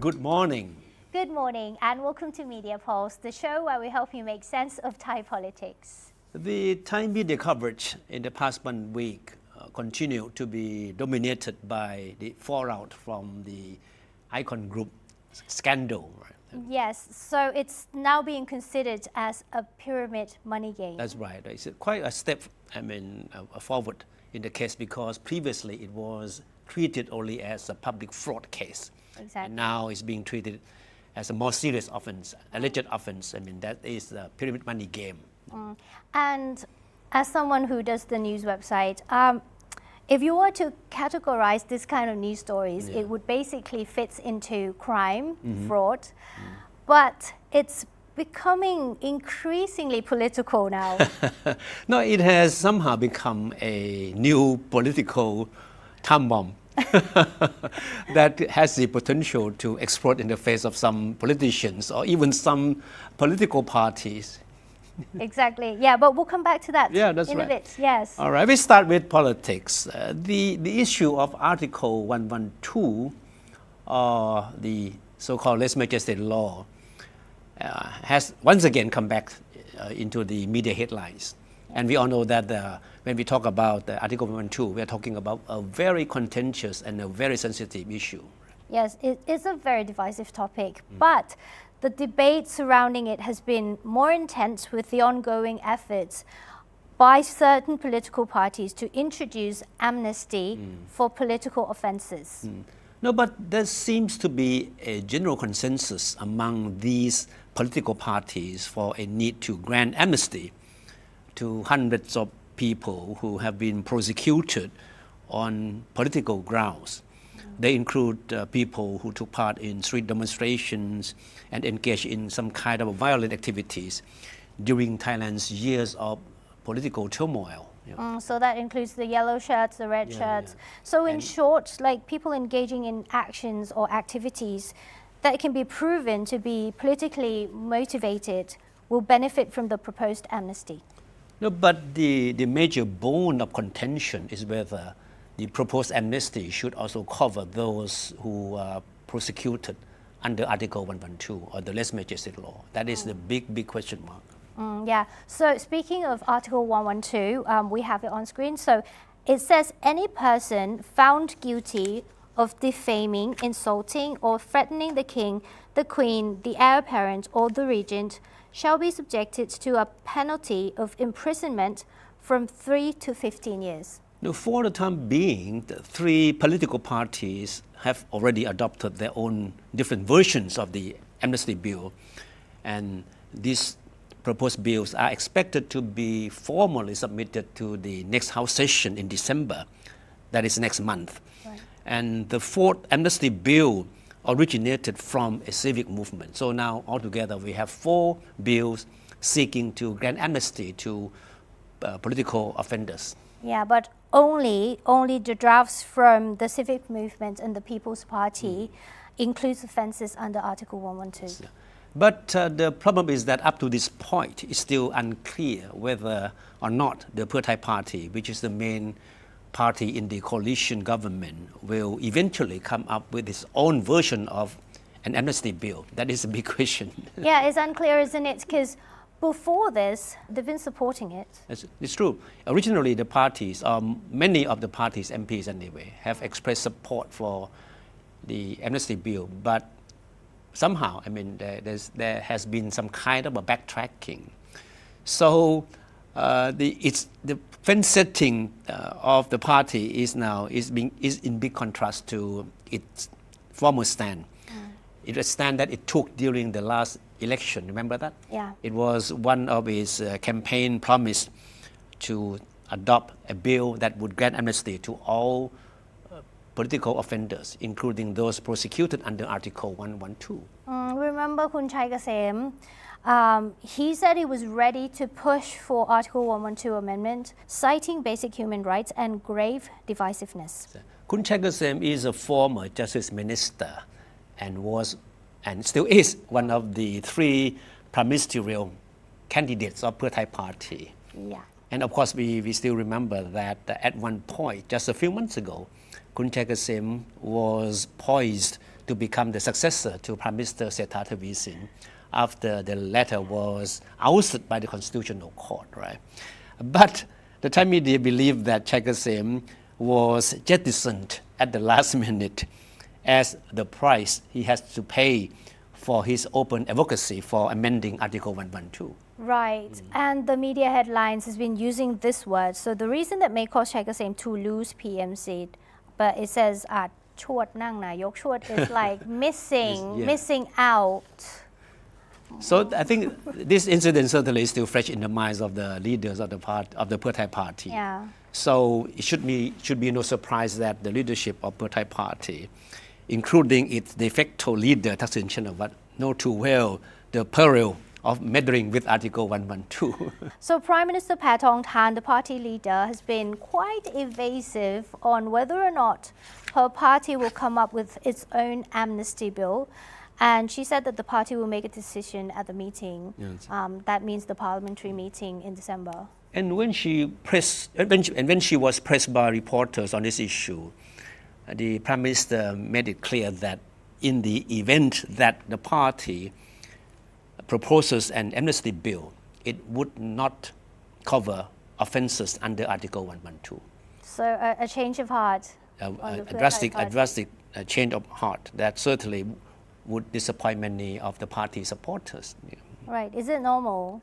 Good morning. Good morning and welcome to Media Pulse, the show where we help you make sense of Thai politics. The Thai media coverage in the past 1 week continued to be dominated by the fallout from the Icon Group scandal. Right? Yes, so it's now being considered as a pyramid money game. That's right. It's quite a step, forward in the case because previously it was treated only as a public fraud case. Exactly. And now it's being treated as a more serious offense, alleged offense. That is the pyramid money game. And as someone who does the news website, if you were to categorize this kind of news stories, it would basically fit into crime, fraud, but it's becoming increasingly political now. No, it has somehow become a new political time bomb that has the potential to explode in the face of some politicians or even some political parties. Exactly. Yeah, but we'll come back to that that's in right. a bit. Yes. All right, we start with politics. The issue of Article 112, or the so-called lèse majesté law, has once again come back into the media headlines. And we all know that when we talk about Article 112, we are talking about a very contentious and a very sensitive issue. Yes, it is a very divisive topic, but the debate surrounding it has been more intense with the ongoing efforts by certain political parties to introduce amnesty for political offences. No, but there seems to be a general consensus among these political parties for a need to grant amnesty to hundreds of people who have been prosecuted on political grounds. They include people who took part in street demonstrations and engaged in some kind of violent activities during Thailand's years of political turmoil. So that includes the yellow shirts, the red shirts. So in short, like people engaging in actions or activities that can be proven to be politically motivated will benefit from the proposed amnesty. No, but the major bone of contention is whether the proposed amnesty should also cover those who are prosecuted under Article 112 or the lèse majesté law. That is the big question mark. Yeah. So speaking of Article 112, we have it on screen. So it says any person found guilty of defaming, insulting, or threatening the king, the queen, the heir apparent, or the regent shall be subjected to a penalty of imprisonment from 3 to 15 years. Now, for the time being, the three political parties have already adopted their own different versions of the amnesty bill, and these proposed bills are expected to be formally submitted to the next House session in December, that is next month. Right. And the fourth amnesty bill originated from a civic movement. So now altogether we have 4 bills seeking to grant amnesty to political offenders. Yeah, but only the drafts from the civic movement and the People's Party includes offences under Article 112. But the problem is that up to this point, it's still unclear whether or not the Thepchai party, which is the main party in the coalition government, will eventually come up with its own version of an amnesty bill. That is a big question. Yeah, it's unclear, isn't it? Because before this, they've been supporting it. It's true. Originally, the parties, many of the parties, MPs anyway, have expressed support for the amnesty bill, but somehow, there has been some kind of a backtracking. So the fence setting of the party is now is in big contrast to its former stand. It was a stand that it took during the last election. Remember that? Yeah. It was one of its campaign promise to adopt a bill that would grant amnesty to all political offenders, including those prosecuted under Article 112. Remember Kun Chai Kasem? He said he was ready to push for Article 112 amendment, citing basic human rights and grave divisiveness. Kun Chai Kasem is a former justice minister and was and still is one of the 3 ministerial candidates of Thepchai party. Yeah. And of course, we still remember that at one point, just a few months ago, Kun Chai Kasem was poised to become the successor to Prime Minister Sethar Thavisin after the latter was ousted by the Constitutional Court, right? But the Thai media believed that Chaikasem was jettisoned at the last minute as the price he has to pay for his open advocacy for amending Article 112. Right, and the media headlines has been using this word. So the reason that may cause Chaikasem to lose PM seat, but it says ชวดนั่งนายกชวด is like missing out. So I think this incident certainly is still fresh in the minds of the leaders of the Pheu Thai party. Yeah. So it should be no surprise that the leadership of Pheu Thai party, including its de facto leader Thaksin Shinawatra, know too well the peril of meddling with Article 112. So Prime Minister Paetongtarn, the party leader, has been quite evasive on whether or not her party will come up with its own amnesty bill. And she said that the party will make a decision at the meeting. Yes. That means the parliamentary meeting in December. And when she was pressed by reporters on this issue, the Prime Minister made it clear that in the event that the party proposes an amnesty bill, it would not cover offences under Article 112. So a change of heart. A drastic change of heart that certainly would disappoint many of the party supporters. Yeah. Right. Is it normal?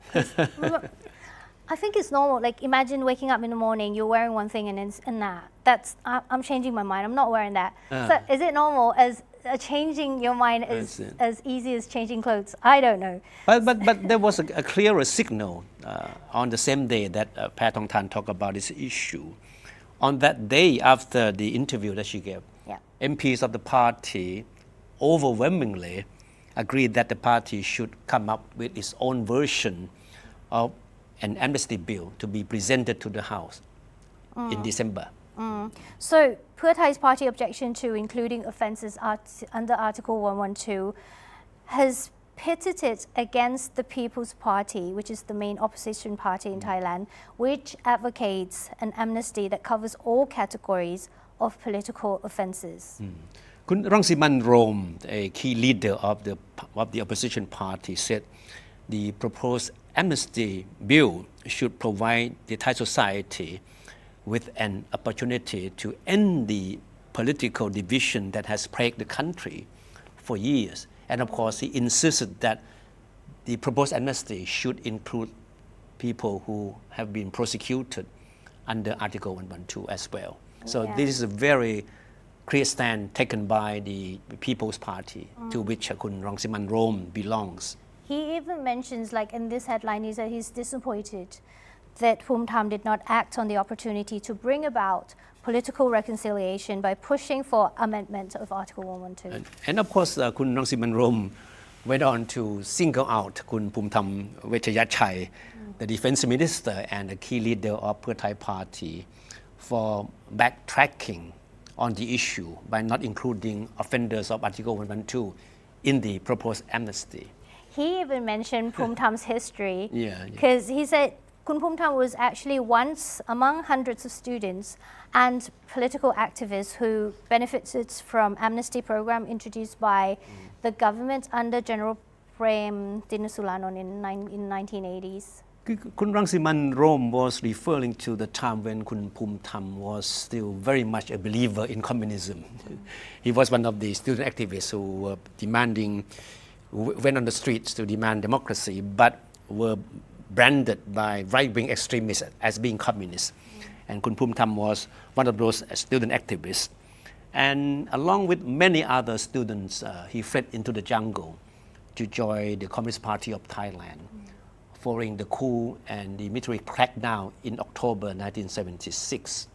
I think it's normal. Like imagine waking up in the morning, you're wearing one thing and that's I'm changing my mind. I'm not wearing that. So is it normal as changing your mind is as easy as changing clothes? I don't know. But there was a clearer signal on the same day that Paetongtarn talked about this issue. On that day after the interview that she gave, MPs of the party overwhelmingly agreed that the party should come up with its own version of an amnesty bill to be presented to the House in December. So Pheu Thai's party objection to including offences under Article 112 has pitted it against the People's Party, which is the main opposition party in Thailand, which advocates an amnesty that covers all categories of political offences. Kun Rangsiman Rome, a key leader of the opposition party, said the proposed amnesty bill should provide the Thai society with an opportunity to end the political division that has plagued the country for years. And of course, he insisted that the proposed amnesty should include people who have been prosecuted under Article 112 as well. So this is a very clear stand taken by the People's Party, to which Kun Rangsiman Rome belongs. He even mentions, like in this headline, he said he's disappointed that Phumtham did not act on the opportunity to bring about political reconciliation by pushing for amendment of Article 112. And of course, Kun Rangsiman Rome went on to single out Kun Phumtham Thepchai, the defense minister and the key leader of Pheu Thai party, for backtracking on the issue by not including offenders of Article 112 in the proposed amnesty. He even mentioned Phumtham's history Yeah. because he said Kun Phumtham was actually once among hundreds of students and political activists who benefited from amnesty program introduced by the government under General Prem Tinusulanon in 1980s. Kun Rangsiman Rome was referring to the time when Kun Phumtham was still very much a believer in communism. He was one of the student activists who were went on the streets to demand democracy, but were branded by right-wing extremists as being communists. And Kun Phumtham was one of those student activists. And along with many other students, he fled into the jungle to join the Communist Party of Thailand following the coup and the military crackdown in October 1976.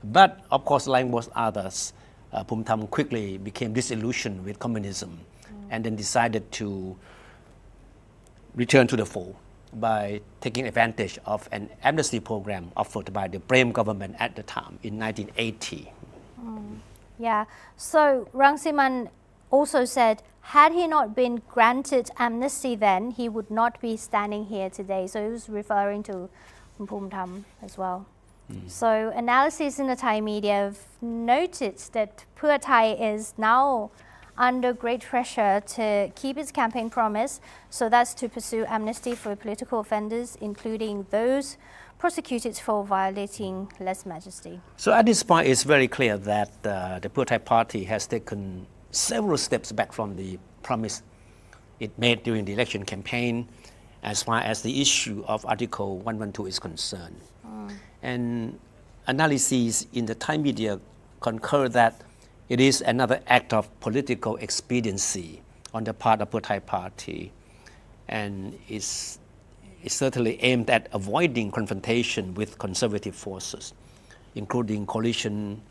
But of course, like most others, Phumtham quickly became disillusioned with communism and then decided to return to the fold by taking advantage of an amnesty program offered by the Prem government at the time in 1980. Yeah, so Rangsiman also said, had he not been granted amnesty then, he would not be standing here today. So he was referring to Phumtham as well. So analysis in the Thai media have noted that Pheu Thai is now under great pressure to keep its campaign promise. So that's to pursue amnesty for political offenders, including those prosecuted for violating lèse majesty. So at this point, it's very clear that the Thepchai party has taken several steps back from the promise it made during the election campaign as far as the issue of Article 112 is concerned. And analyses in the Thai media concur that it is another act of political expediency on the part of the Thepchai party, and is certainly aimed at avoiding confrontation with conservative forces, including coalition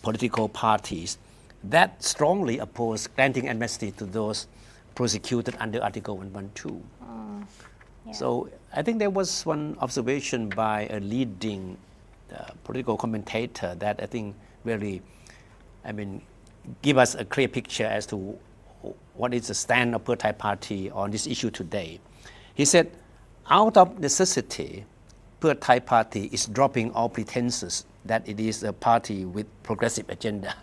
political parties that strongly oppose granting amnesty to those prosecuted under Article 112. Yeah. So I think there was one observation by a leading political commentator that I think really, give us a clear picture as to what is the stand of the Thepchai party on this issue today. He said, out of necessity, the Thepchai party is dropping all pretenses that it is a party with progressive agenda.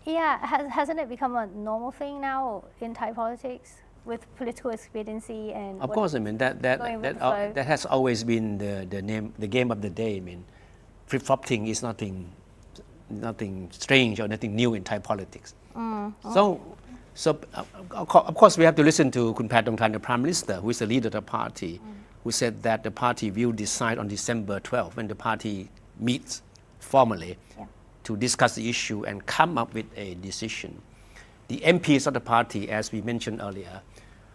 Yeah, hasn't it become a normal thing now in Thai politics with political expediency and? Of course, that has always been the game of the day. Flip-flopping is nothing strange or nothing new in Thai politics. So of course we have to listen to Kun Pattongthan, the Prime Minister, who is the leader of the party, who said that the party will decide on December 12th when the party meets formally to discuss the issue and come up with a decision. The MPs of the party, as we mentioned earlier,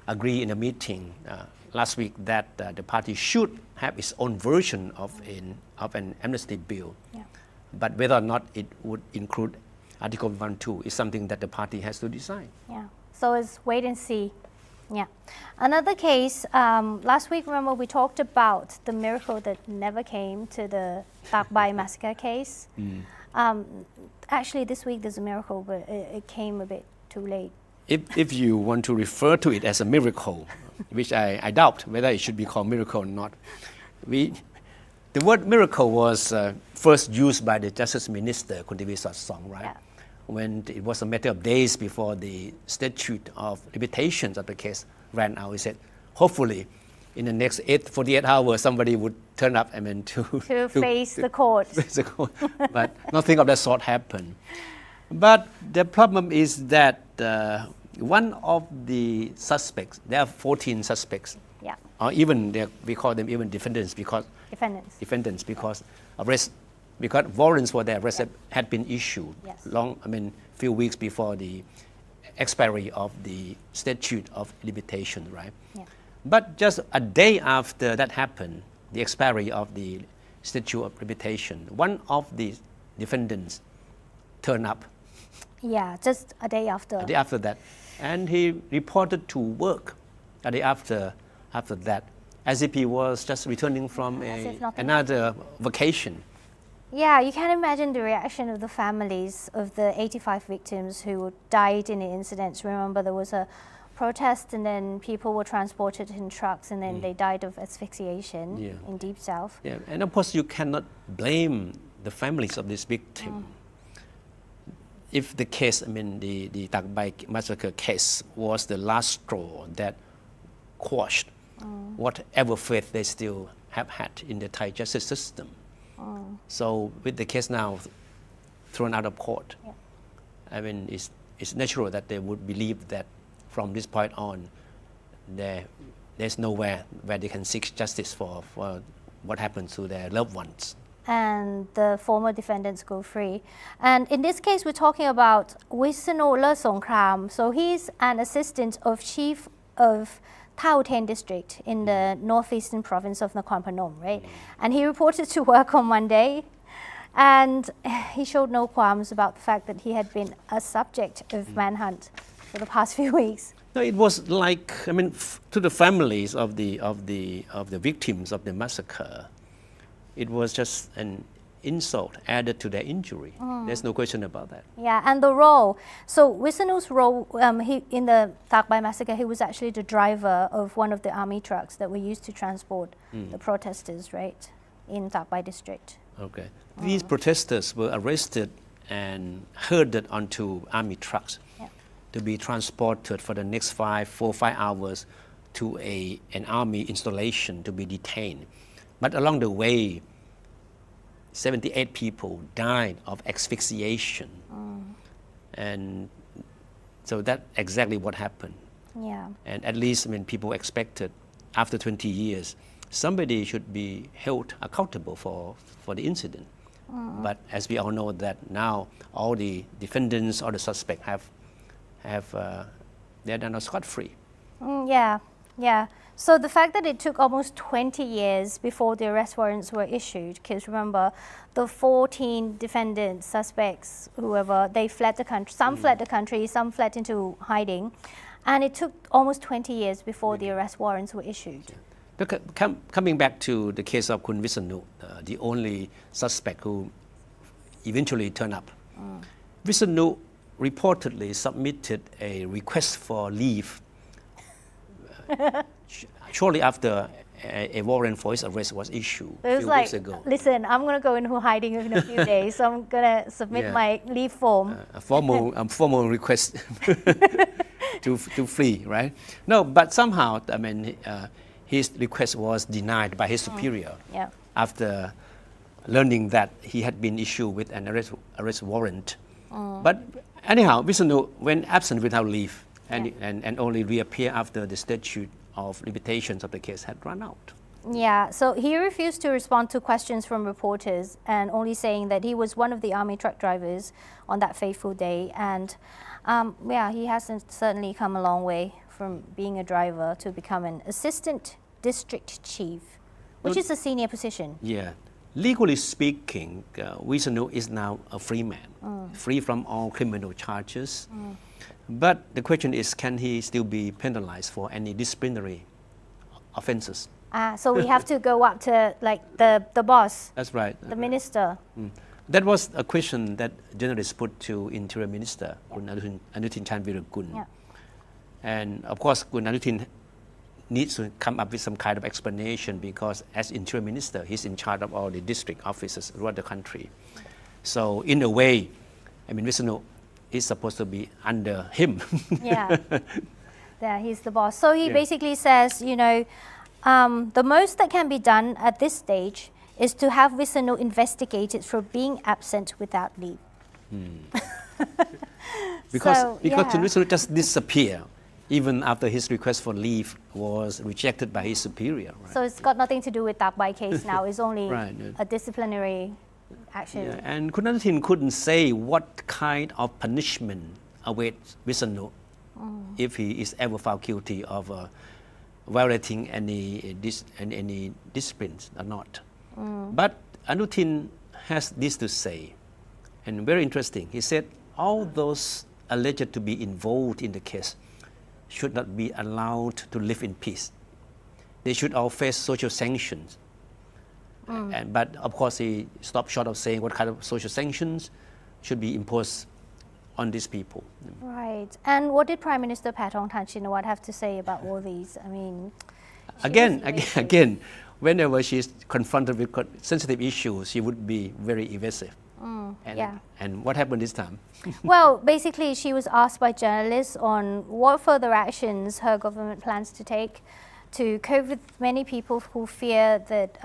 agree in a meeting last week that the party should have its own version of an amnesty bill. But whether or not it would include Article 112 is something that the party has to decide. Yeah, so it's wait and see. Yeah. Another case, last week, remember, we talked about the miracle that never came to the Thepchai massacre case. Actually, this week there's a miracle, but it came a bit too late. If you want to refer to it as a miracle, which I doubt whether it should be called miracle or not, the word miracle was first used by the Justice Minister, Kun Song, right? Yeah. When it was a matter of days before the statute of limitations of the case ran out, he said, hopefully, in the next 48 hours, somebody would turn up to face the court. But nothing of that sort happened. But the problem is that one of the suspects, there are 14 suspects, or even we call them even defendants because warrants for their arrest had been issued few weeks before the expiry of the statute of limitation, right? Yeah. But just a day after that happened, the expiry of the statute of limitation, one of the defendants turned up. Yeah, just a day after. A day after that. And he reported to work a day after that, as if he was just returning from another vacation. Yeah, you can imagine the reaction of the families of the 85 victims who died in the incidents. Remember, there was a protest and then people were transported in trucks and then they died of asphyxiation in Deep South. Yeah, and of course you cannot blame the families of this victim. If the case, the Thepchai massacre case was the last straw that quashed whatever faith they still have had in the Thai justice system. So with the case now thrown out of court, it's natural that they would believe that from this point on, there's nowhere where they can seek justice for what happened to their loved ones. And the former defendants go free. And in this case, we're talking about Wisnu Lertsongkhram. So he's an assistant of chief of Thao Then district in the northeastern province of Nakhon Phanom, right? And he reported to work on Monday, and he showed no qualms about the fact that he had been a subject of manhunt for the past few weeks. No, it was like, to the families of the victims of the massacre, it was just an insult added to their injury. There's no question about that. Yeah, and the role. So Wisnu's role in the Thepchai massacre, he was actually the driver of one of the army trucks that were used to transport the protesters, right, in Thepchai district. Okay. These protesters were arrested and herded onto army trucks. to be transported for the next 4 or 5 hours to an army installation to be detained. But along the way, 78 people died of asphyxiation. And so that's exactly what happened. Yeah. And at least, I mean, people expected after 20 years, somebody should be held accountable for the incident. But as we all know that now all the defendants or the suspects they're not scot-free. Yeah, yeah. So the fact that it took almost 20 years before the arrest warrants were issued, because remember, the 14 defendants, suspects, whoever, they fled the country. Some fled the country, some fled into hiding. And it took almost 20 years before the arrest warrants were issued. Coming back to the case of Kun Visanu, the only suspect who eventually turned up, Visanu reportedly submitted a request for leave shortly after a warrant for his arrest was issued It was few like, weeks ago. listen, I'm going to go into hiding in a few days, so I'm going to submit my leave form. A formal request to flee, right? No, but somehow, I mean, his request was denied by his superior after learning that he had been issued with an arrest warrant. But anyhow, Visanu went absent without leave and only reappeared after the statute of limitations of the case had run out. Yeah, so he refused to respond to questions from reporters and only saying that he was one of the army truck drivers on that fateful day. And he hasn't certainly come a long way from being a driver to become an assistant district chief, which is a senior position. Yeah. Legally speaking, Visanu is now a free man, free from all criminal charges. But the question is, can he still be penalized for any disciplinary offenses? So we have to go up to like the boss. That's right. The minister. That was a question that journalists put to Interior Minister Kun Anutin Chanvirakul. Yeah. And of course, Kun Anutin needs to come up with some kind of explanation because as Interior Minister, he's in charge of all the district offices throughout the country. So in a way, I mean, Visanu is supposed to be under him. Yeah, he's the boss. So he basically says, you know, the most that can be done at this stage is to have Visanu investigated for being absent without leave. Because Visanu just disappeared even after his request for leave was rejected by his superior. Right? So it's got nothing to do with Thepchai case now. It's only a disciplinary action. Yeah, and Kun Anutin couldn't say what kind of punishment awaits Visanu if he is ever found guilty of violating any disciplines or not. But Anutin has this to say, and very interesting. He said all those alleged to be involved in the case should not be allowed to live in peace. They should all face social sanctions. But of course, he stopped short of saying what kind of social sanctions should be imposed on these people. Right. And what did Prime Minister Paetongtarn Shinawatra have to say about all these? I mean, again, whenever she's confronted with sensitive issues, she would be very evasive. And what happened this time? Well, basically, she was asked by journalists on what further actions her government plans to take to cope with many people who fear that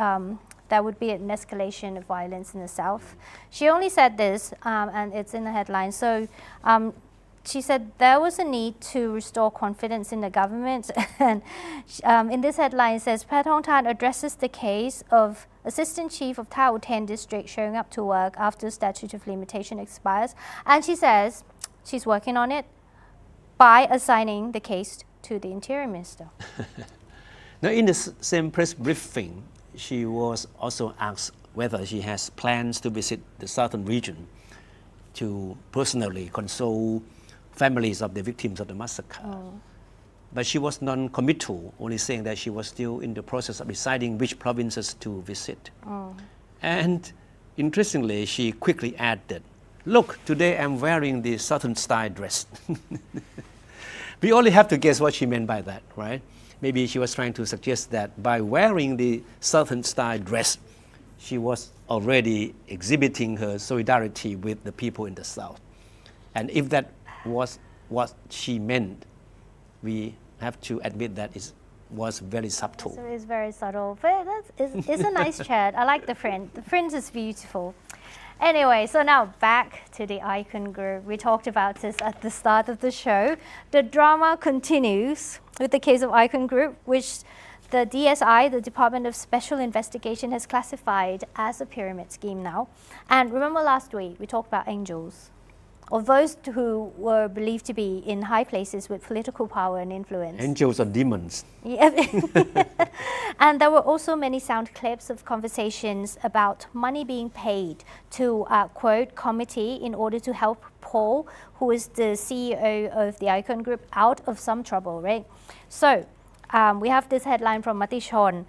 there would be an escalation of violence in the south. She only said this, and it's in the headline. So she said there was a need to restore confidence in the government. And in this headline, it says, Paetongtarn addresses the case of Assistant Chief of Tha Uthien District showing up to work after statute of limitation expires. And she says she's working on it by assigning the case to the Interior Minister. Now, in the same press briefing, she was also asked whether she has plans to visit the southern region to personally console families of the victims of the massacre. But she was non-committal, only saying that she was still in the process of deciding which provinces to visit. And interestingly, she quickly added, look, today I'm wearing the southern style dress. We only have to guess what she meant by that, right? Maybe she was trying to suggest that by wearing the southern style dress, she was already exhibiting her solidarity with the people in the south. And if that was what she meant, we have to admit that it was very subtle. So it's very subtle, but it's a nice chat. I like the print. The print is beautiful. Anyway, so now back to the icon group. We talked about this at the start of the show. The drama continues with the case of icon group, which the DSI, the Department of Special Investigation, has classified as a pyramid scheme now. And remember last week, we talked about angels, or those who were believed to be in high places with political power and influence. Angels or demons. Yeah. And there were also many sound clips of conversations about money being paid to, quote, committee in order to help Paul, who is the CEO of the icon group, out of some trouble, right? So we have this headline from Matichon.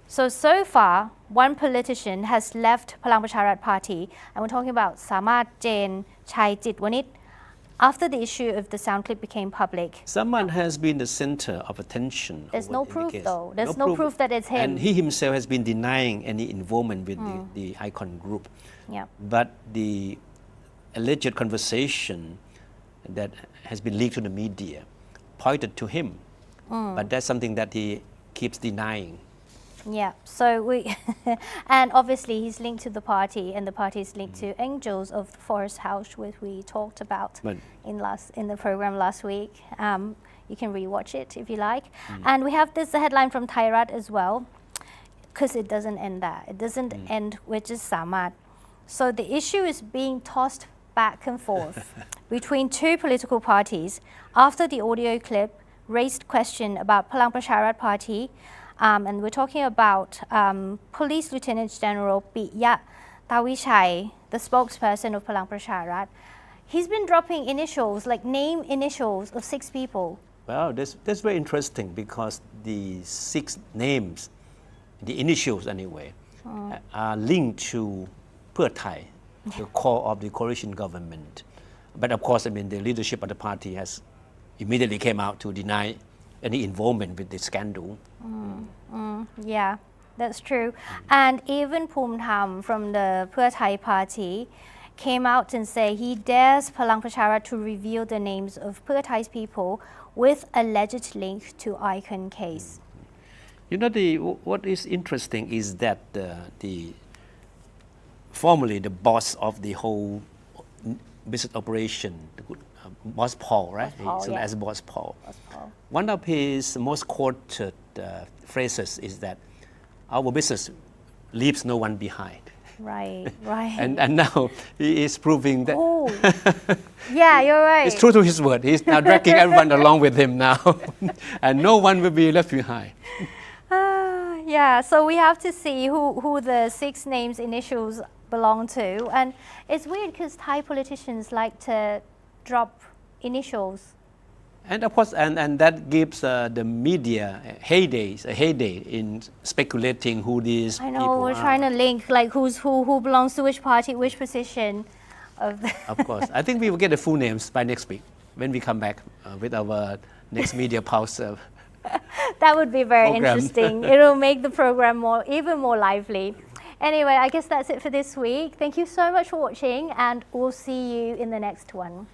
So far, one politician has left Palang Pracharat Party, and we're talking about Samat Jain Chai Jitwanit, after the issue of the sound clip became public. Someone has been the center of attention. There's no proof, though. There's no proof that it's him. And he himself has been denying any involvement with the icon group. Yeah. But the alleged conversation that has been leaked to the media pointed to him. But that's something that he keeps denying. Yeah, so we, and obviously he's linked to the party, and the party is linked to Angels of the Forest House, which we talked about in the program last week. You can rewatch it if you like. And we have this headline from Thairat as well, because it doesn't end there. It doesn't end with just Samat. So the issue is being tossed back and forth between two political parties after the audio clip raised question about Palang Pracharat Party. And we're talking about Police Lieutenant General Piya Tawichai, the spokesperson of Palang Pracharat. He's been dropping initials, like name initials of 6 people. Well, that's very interesting because the 6 names, the initials anyway, are linked to Thepchai, the core of the coalition government. But of course, I mean, the leadership of the party has immediately came out to deny any involvement with the scandal. Yeah, that's true. And even Phum Tham from the Thepchai party came out and said he dares Palang Pracharat to reveal the names of Thepchai's people with alleged link to icon case. You know, what is interesting is that formerly the boss of the whole business operation, Boss Paul, right? Paul, He's known as Boss Paul. Boss Paul. One of his most quoted phrases is that our business leaves no one behind. Right, right. And now he is proving that. Oh, yeah, you're right. It's true to his word. He's now dragging everyone along with him now, and no one will be left behind. Yeah, so we have to see who the 6 names initials belong to. And it's weird because Thai politicians like to drop initials. And of course, and that gives the media a heyday in speculating who these people are. I know, we're trying to link like who belongs to which party, which position. Of course. I think we will get the full names by next week when we come back with our next media pulse. That would be very program. Interesting. It'll make the program even more lively. Anyway, I guess that's it for this week. Thank you so much for watching, and we'll see you in the next one.